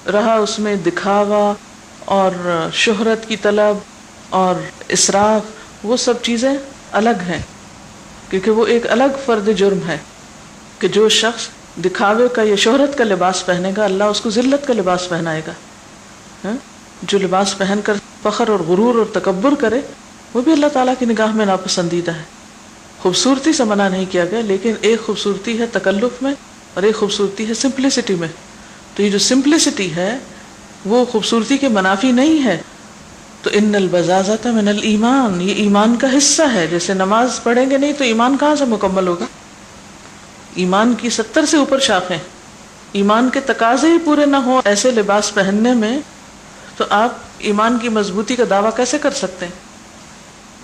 رہا اس میں دکھاوا اور شہرت کی طلب اور اسراف، وہ سب چیزیں الگ ہیں، کیونکہ وہ ایک الگ فرد جرم ہے کہ جو شخص دکھاوے کا یا شہرت کا لباس پہنے گا، اللہ اس کو ذلت کا لباس پہنائے گا. جو لباس پہن کر فخر اور غرور اور تکبر کرے وہ بھی اللہ تعالیٰ کی نگاہ میں ناپسندیدہ ہے. خوبصورتی سے منع نہیں کیا گیا، لیکن ایک خوبصورتی ہے تکلف میں اور ایک خوبصورتی ہے سمپلسٹی میں. تو یہ جو سمپلسٹی ہے وہ خوبصورتی کے منافی نہیں ہے. تو ان البزازۃ من الایمان، یہ ایمان کا حصہ ہے. جیسے نماز پڑھیں گے نہیں تو ایمان کہاں سے مکمل ہوگا؟ ایمان کی 70 سے اوپر شاخیں، ایمان کے تقاضے ہی پورے نہ ہوں ایسے لباس پہننے میں تو آپ ایمان کی مضبوطی کا دعویٰ کیسے کر سکتے ہیں؟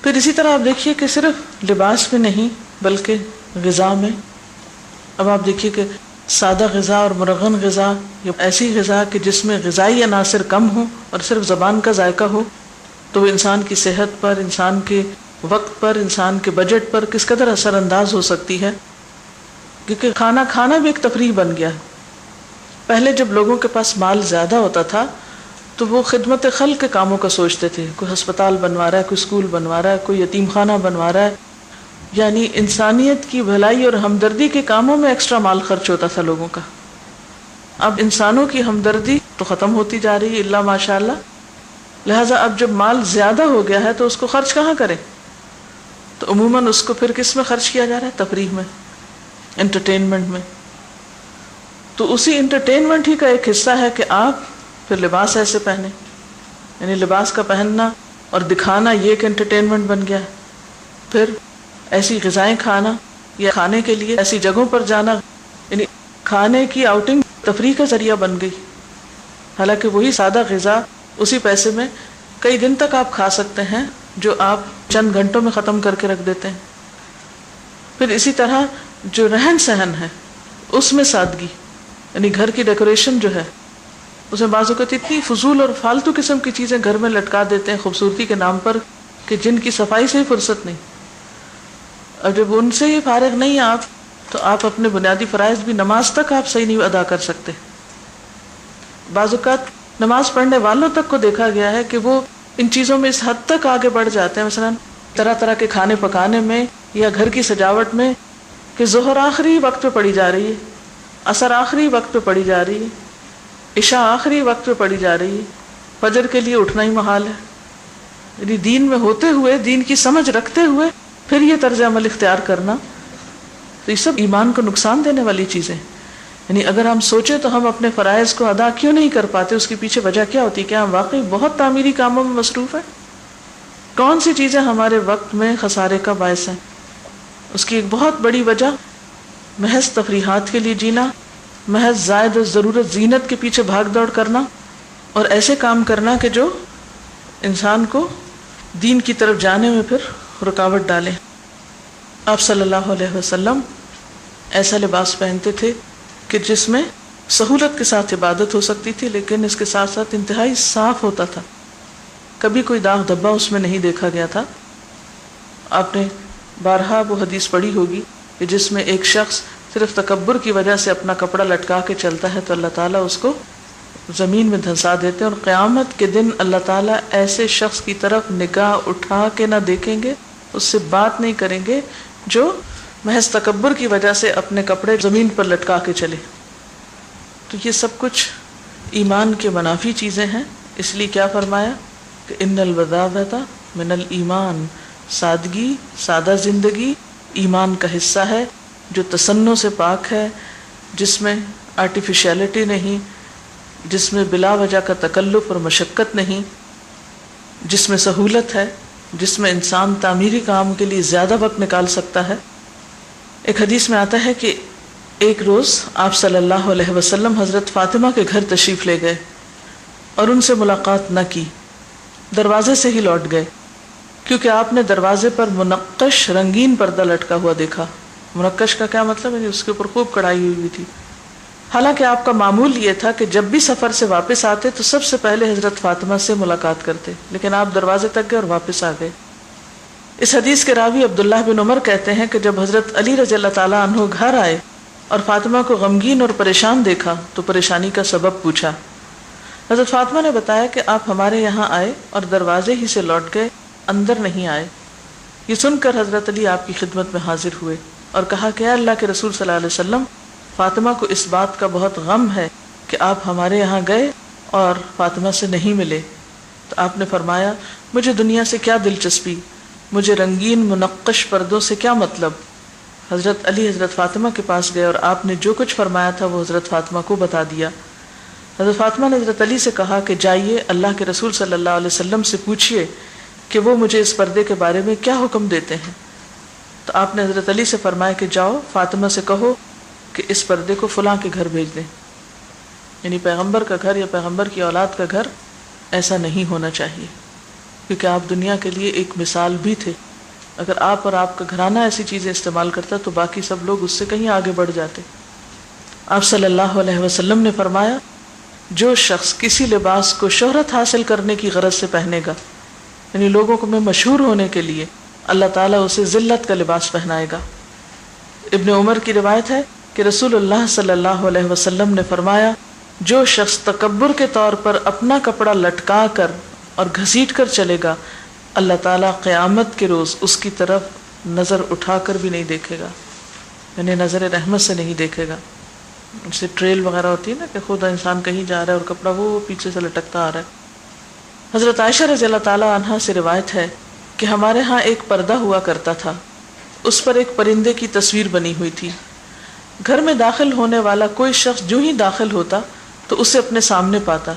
پھر اسی طرح آپ دیکھیے کہ صرف لباس میں نہیں بلکہ غذا میں. اب آپ دیکھیے کہ سادہ غذا اور مرغن غذا، یا ایسی غذا کہ جس میں غذائی عناصر کم ہوں اور صرف زبان کا ذائقہ ہو، تو وہ انسان کی صحت پر، انسان کے وقت پر، انسان کے بجٹ پر کس قدر اثر انداز ہو سکتی ہے. کیونکہ کھانا کھانا بھی ایک تفریح بن گیا ہے. پہلے جب لوگوں کے پاس مال زیادہ ہوتا تھا تو وہ خدمت خلق کے کاموں کا سوچتے تھے. کوئی ہسپتال بنوا رہا ہے، کوئی اسکول بنوا رہا ہے، کوئی یتیم خانہ بنوا رہا ہے، یعنی انسانیت کی بھلائی اور ہمدردی کے کاموں میں ایکسٹرا مال خرچ ہوتا تھا لوگوں کا. اب انسانوں کی ہمدردی تو ختم ہوتی جا رہی ہے الا ماشاء اللہ. لہٰذا اب جب مال زیادہ ہو گیا ہے تو اس کو خرچ کہاں کریں؟ تو عموماً اس کو پھر کس میں خرچ کیا جا رہا ہے؟ تفریح میں، انٹرٹینمنٹ میں. تو اسی انٹرٹینمنٹ ہی کا ایک حصہ ہے کہ آپ پھر لباس ایسے پہنے، یعنی لباس کا پہننا اور دکھانا یہ ایک انٹرٹینمنٹ بن گیا ہے. پھر ایسی غذائیں کھانا یا کھانے کے لیے ایسی جگہوں پر جانا، یعنی کھانے کی آؤٹنگ تفریح کا ذریعہ بن گئی. حالانکہ وہی سادہ غذا اسی پیسے میں کئی دن تک آپ کھا سکتے ہیں جو آپ چند گھنٹوں میں ختم کر کے رکھ دیتے ہیں. پھر اسی طرح جو رہن سہن ہے اس میں سادگی، یعنی گھر کی ڈیکوریشن جو ہے اس میں بعض اوقات اتنی فضول اور فالتو قسم کی چیزیں گھر میں لٹکا دیتے ہیں خوبصورتی کے نام پر کہ جن کی صفائی سے ہی فرصت نہیں. اور جب ان سے ہی فارغ نہیں آپ تو آپ اپنے بنیادی فرائض بھی، نماز تک آپ صحیح نہیں ادا کر سکتے. بعض اوقات نماز پڑھنے والوں تک کو دیکھا گیا ہے کہ وہ ان چیزوں میں اس حد تک آگے بڑھ جاتے ہیں، مثلا طرح طرح کے کھانے پکانے میں یا گھر کی سجاوٹ میں، کہ ظہر آخری وقت پہ پڑی جا رہی ہے، عصر آخری وقت پہ پڑی جا رہی ہے، عشاء آخری وقت پہ پڑی جا رہی ہے، فجر کے لیے اٹھنا ہی محال ہے. یعنی دین میں ہوتے ہوئے، دین کی سمجھ رکھتے ہوئے پھر یہ طرز عمل اختیار کرنا، تو یہ سب ایمان کو نقصان دینے والی چیزیں. یعنی اگر ہم سوچیں تو ہم اپنے فرائض کو ادا کیوں نہیں کر پاتے؟ اس کے پیچھے وجہ کیا ہوتی ہے؟ کیا ہم واقعی بہت تعمیری کاموں میں مصروف ہیں؟ کون سی چیزیں ہمارے وقت میں خسارے کا باعث ہیں؟ اس کی ایک بہت بڑی وجہ محض تفریحات کے لیے جینا، محض زائد ضرورت زینت کے پیچھے بھاگ دوڑ کرنا، اور ایسے کام کرنا کہ جو انسان کو دین کی طرف جانے میں پھر رکاوٹ ڈالے. آپ صلی اللہ علیہ وسلم ایسا لباس پہنتے تھے کہ جس میں سہولت کے ساتھ عبادت ہو سکتی تھی، لیکن اس کے ساتھ ساتھ انتہائی صاف ہوتا تھا. کبھی کوئی داغ دھبا اس میں نہیں دیکھا گیا تھا. آپ نے بارہا وہ حدیث پڑھی ہوگی کہ جس میں ایک شخص صرف تکبر کی وجہ سے اپنا کپڑا لٹکا کے چلتا ہے تو اللہ تعالیٰ اس کو زمین میں دھنسا دیتے ہیں، اور قیامت کے دن اللہ تعالیٰ ایسے شخص کی طرف نگاہ اٹھا کے نہ دیکھیں گے، اس سے بات نہیں کریں گے جو محض تکبر کی وجہ سے اپنے کپڑے زمین پر لٹکا کے چلے. تو یہ سب کچھ ایمان کے منافی چیزیں ہیں. اس لیے کیا فرمایا کہ ان البذاذۃ من الایمان، سادگی، سادہ زندگی ایمان کا حصہ ہے جو تصنع سے پاک ہے، جس میں آرٹیفیشیلٹی نہیں، جس میں بلا وجہ کا تکلف اور مشقت نہیں، جس میں سہولت ہے، جس میں انسان تعمیری کام کے لیے زیادہ وقت نکال سکتا ہے. ایک حدیث میں آتا ہے کہ ایک روز آپ صلی اللہ علیہ وسلم حضرت فاطمہ کے گھر تشریف لے گئے اور ان سے ملاقات نہ کی، دروازے سے ہی لوٹ گئے، کیونکہ آپ نے دروازے پر منقش رنگین پردہ لٹکا ہوا دیکھا. منقش کا کیا مطلب ہے؟ اس کے اوپر خوب کڑھائی ہوئی تھی. حالانکہ آپ کا معمول یہ تھا کہ جب بھی سفر سے واپس آتے تو سب سے پہلے حضرت فاطمہ سے ملاقات کرتے، لیکن آپ دروازے تک گئے اور واپس آ گئے. اس حدیث کے راوی عبداللہ بن عمر کہتے ہیں کہ جب حضرت علی رضی اللہ تعالیٰ عنہ گھر آئے اور فاطمہ کو غمگین اور پریشان دیکھا تو پریشانی کا سبب پوچھا حضرت فاطمہ نے بتایا کہ آپ ہمارے یہاں آئے اور دروازے ہی سے لوٹ گئے، اندر نہیں آئے۔ یہ سن کر حضرت علی آپ کی خدمت میں حاضر ہوئے اور کہا کہ اے اللہ کے رسول صلی اللہ علیہ وسلم، فاطمہ کو اس بات کا بہت غم ہے کہ آپ ہمارے یہاں گئے اور فاطمہ سے نہیں ملے۔ تو آپ نے فرمایا، مجھے دنیا سے کیا دلچسپی، مجھے رنگین منقش پردوں سے کیا مطلب۔ حضرت علی حضرت فاطمہ کے پاس گئے اور آپ نے جو کچھ فرمایا تھا وہ حضرت فاطمہ کو بتا دیا۔ حضرت فاطمہ نے حضرت علی سے کہا کہ جائیے اللہ کے رسول صلی اللہ علیہ وسلم سے پوچھئے کہ وہ مجھے اس پردے کے بارے میں کیا حکم دیتے ہیں۔ تو آپ نے حضرت علی سے فرمایا کہ جاؤ فاطمہ سے کہو کہ اس پردے کو فلاں کے گھر بھیج دیں، یعنی پیغمبر کا گھر یا پیغمبر کی اولاد کا گھر ایسا نہیں ہونا چاہیے، کیونکہ آپ دنیا کے لیے ایک مثال بھی تھے۔ اگر آپ اور آپ کا گھرانہ ایسی چیزیں استعمال کرتا تو باقی سب لوگ اس سے کہیں آگے بڑھ جاتے۔ آپ صلی اللہ علیہ وسلم نے فرمایا، جو شخص کسی لباس کو شہرت حاصل کرنے کی غرض سے پہنے گا، یعنی لوگوں کو میں مشہور ہونے کے لیے، اللہ تعالیٰ اسے ذلت کا لباس پہنائے گا۔ ابن عمر کی روایت ہے کہ رسول اللہ صلی اللہ علیہ وسلم نے فرمایا، جو شخص تکبر کے طور پر اپنا کپڑا لٹکا کر اور گھسیٹ کر چلے گا، اللہ تعالیٰ قیامت کے روز اس کی طرف نظر اٹھا کر بھی نہیں دیکھے گا، یعنی نظر رحمت سے نہیں دیکھے گا۔ جیسے ٹریل وغیرہ ہوتی ہے نا کہ خود انسان کہیں جا رہا ہے اور کپڑا وہ پیچھے سے لٹکتا آ رہا ہے۔ حضرت عائشہ رضی اللہ تعالیٰ عنہا سے روایت ہے کہ ہمارے ہاں ایک پردہ ہوا کرتا تھا، اس پر ایک پرندے کی تصویر بنی ہوئی تھی۔ گھر میں داخل ہونے والا کوئی شخص جو ہی داخل ہوتا تو اسے اپنے سامنے پاتا،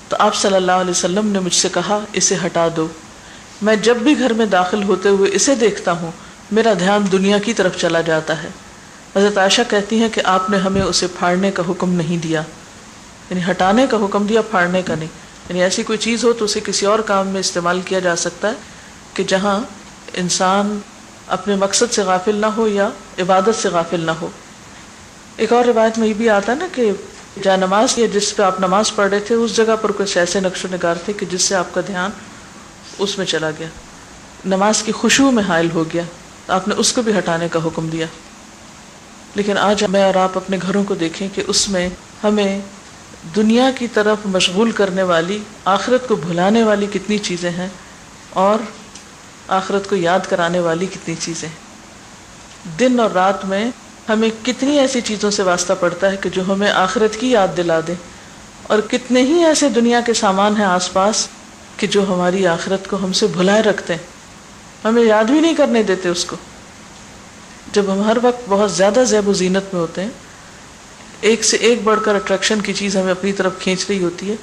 تو آپ صلی اللہ علیہ وسلم نے مجھ سے کہا، اسے ہٹا دو۔ میں جب بھی گھر میں داخل ہوتے ہوئے اسے دیکھتا ہوں میرا دھیان دنیا کی طرف چلا جاتا ہے۔ حضرت عائشہ کہتی ہیں کہ آپ نے ہمیں اسے پھاڑنے کا حکم نہیں دیا، یعنی ہٹانے کا حکم دیا، پھاڑنے کا نہیں۔ یعنی ایسی کوئی چیز ہو تو اسے کسی اور کام میں استعمال کیا جا سکتا ہے کہ جہاں انسان اپنے مقصد سے غافل نہ ہو یا عبادت سے غافل نہ ہو۔ ایک اور روایت میں یہ بھی آتا ہے نا کہ جہاں نماز یا جس پہ آپ نماز پڑھ رہے تھے اس جگہ پر کچھ ایسے نقش و نگار تھے کہ جس سے آپ کا دھیان اس میں چلا گیا، نماز کی خشوع میں حائل ہو گیا، تو آپ نے اس کو بھی ہٹانے کا حکم دیا۔ لیکن آج میں اور آپ اپنے گھروں کو دیکھیں کہ اس میں ہمیں دنیا کی طرف مشغول کرنے والی، آخرت کو بھلانے والی کتنی چیزیں ہیں اور آخرت کو یاد کرانے والی کتنی چیزیں ہیں۔ دن اور رات میں ہمیں کتنی ایسی چیزوں سے واسطہ پڑتا ہے کہ جو ہمیں آخرت کی یاد دلا دیں، اور کتنے ہی ایسے دنیا کے سامان ہیں آس پاس کہ جو ہماری آخرت کو ہم سے بھلائے رکھتے ہیں، ہمیں یاد بھی نہیں کرنے دیتے اس کو۔ جب ہم ہر وقت بہت زیادہ زیب و زینت میں ہوتے ہیں، ایک سے ایک بڑھ کر اٹریکشن کی چیز ہمیں اپنی طرف کھینچ رہی ہوتی ہے،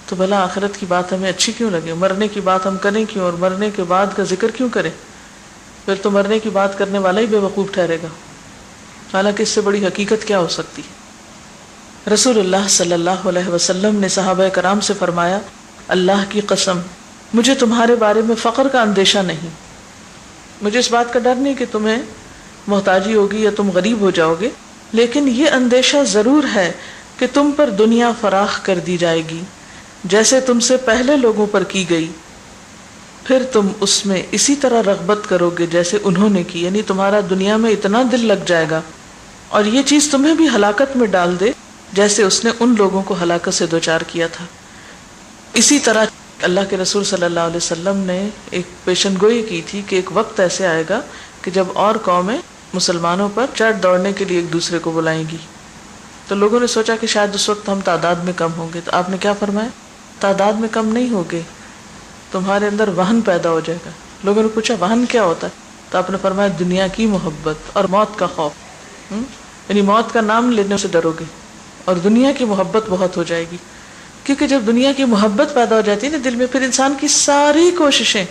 تو بھلا آخرت کی بات ہمیں اچھی کیوں لگے؟ مرنے کی بات ہم کریں کیوں، اور مرنے کے بعد کا ذکر کیوں کریں؟ پھر تو مرنے کی بات کرنے والا ہی بے وقوف ٹھہرے گا، حالانکہ اس سے بڑی حقیقت کیا ہو سکتی ہے۔ رسول اللہ صلی اللہ علیہ وسلم نے صحابہ کرام سے فرمایا، اللہ کی قسم مجھے تمہارے بارے میں فقر کا اندیشہ نہیں، مجھے اس بات کا ڈر نہیں کہ تمہیں محتاجی ہوگی یا تم غریب ہو جاؤ گے، لیکن یہ اندیشہ ضرور ہے کہ تم پر دنیا فراخ کر دی جائے گی جیسے تم سے پہلے لوگوں پر کی گئی، پھر تم اس میں اسی طرح رغبت کرو گے جیسے انہوں نے کی، یعنی تمہارا دنیا میں اتنا دل لگ جائے گا اور یہ چیز تمہیں بھی ہلاکت میں ڈال دے جیسے اس نے ان لوگوں کو ہلاکت سے دوچار کیا تھا۔ اسی طرح اللہ کے رسول صلی اللہ علیہ وسلم نے ایک پیشن گوئی کی تھی کہ ایک وقت ایسے آئے گا کہ جب اور قومیں مسلمانوں پر چڑھ دوڑنے کے لیے ایک دوسرے کو بلائیں گی۔ تو لوگوں نے سوچا کہ شاید اس وقت ہم تعداد میں کم ہوں گے، تو آپ نے کیا فرمایا؟ تعداد میں کم نہیں ہوگے، تمہارے اندر وہن پیدا ہو جائے گا۔ لوگوں نے پوچھا وہن کیا ہوتا ہے؟ تو آپ نے فرمایا دنیا کی محبت اور موت کا خوف، یعنی موت کا نام لینے سے ڈرو گے اور دنیا کی محبت بہت ہو جائے گی، کیونکہ جب دنیا کی محبت پیدا ہو جاتی ہے نا دل میں، پھر انسان کی ساری کوششیں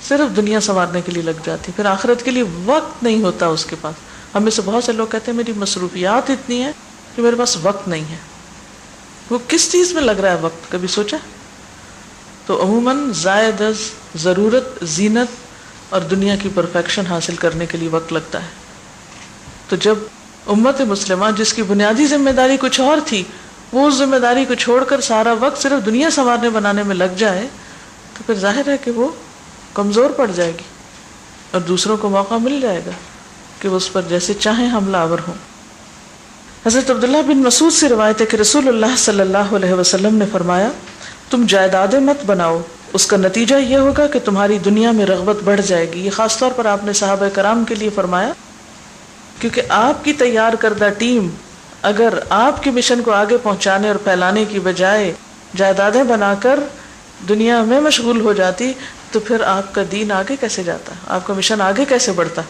صرف دنیا سنوارنے کے لیے لگ جاتی، پھر آخرت کے لیے وقت نہیں ہوتا اس کے پاس۔ ہم میں سے بہت سے لوگ کہتے ہیں میری مصروفیات اتنی ہیں کہ میرے پاس وقت نہیں ہے۔ وہ کس چیز میں لگ رہا ہے وقت، کبھی سوچا؟ تو عموماً زائد از ضرورت، زینت اور دنیا کی پرفیکشن حاصل کرنے کے لیے وقت لگتا ہے۔ تو جب امت مسلمہ جس کی بنیادی ذمہ داری کچھ اور تھی، وہ اس ذمہ داری کو چھوڑ کر سارا وقت صرف دنیا سنوارنے بنانے میں لگ جائے، تو پھر ظاہر ہے کہ وہ کمزور پڑ جائے گی اور دوسروں کو موقع مل جائے گا کہ وہ اس پر جیسے چاہیں حملہ آور ہوں۔ حضرت عبداللہ بن مسعود سے روایت ہے کہ رسول اللہ صلی اللہ علیہ وسلم نے فرمایا تم جائیدادیں مت بناؤ، اس کا نتیجہ یہ ہوگا کہ تمہاری دنیا میں رغبت بڑھ جائے گی۔ یہ خاص طور پر آپ نے صحابہ کرام کے لیے فرمایا، کیونکہ آپ کی تیار کردہ ٹیم اگر آپ کے مشن کو آگے پہنچانے اور پھیلانے کی بجائے جائیدادیں بنا کر دنیا میں مشغول ہو جاتی تو پھر آپ کا دین آگے کیسے جاتا، آپ کا مشن آگے کیسے بڑھتا۔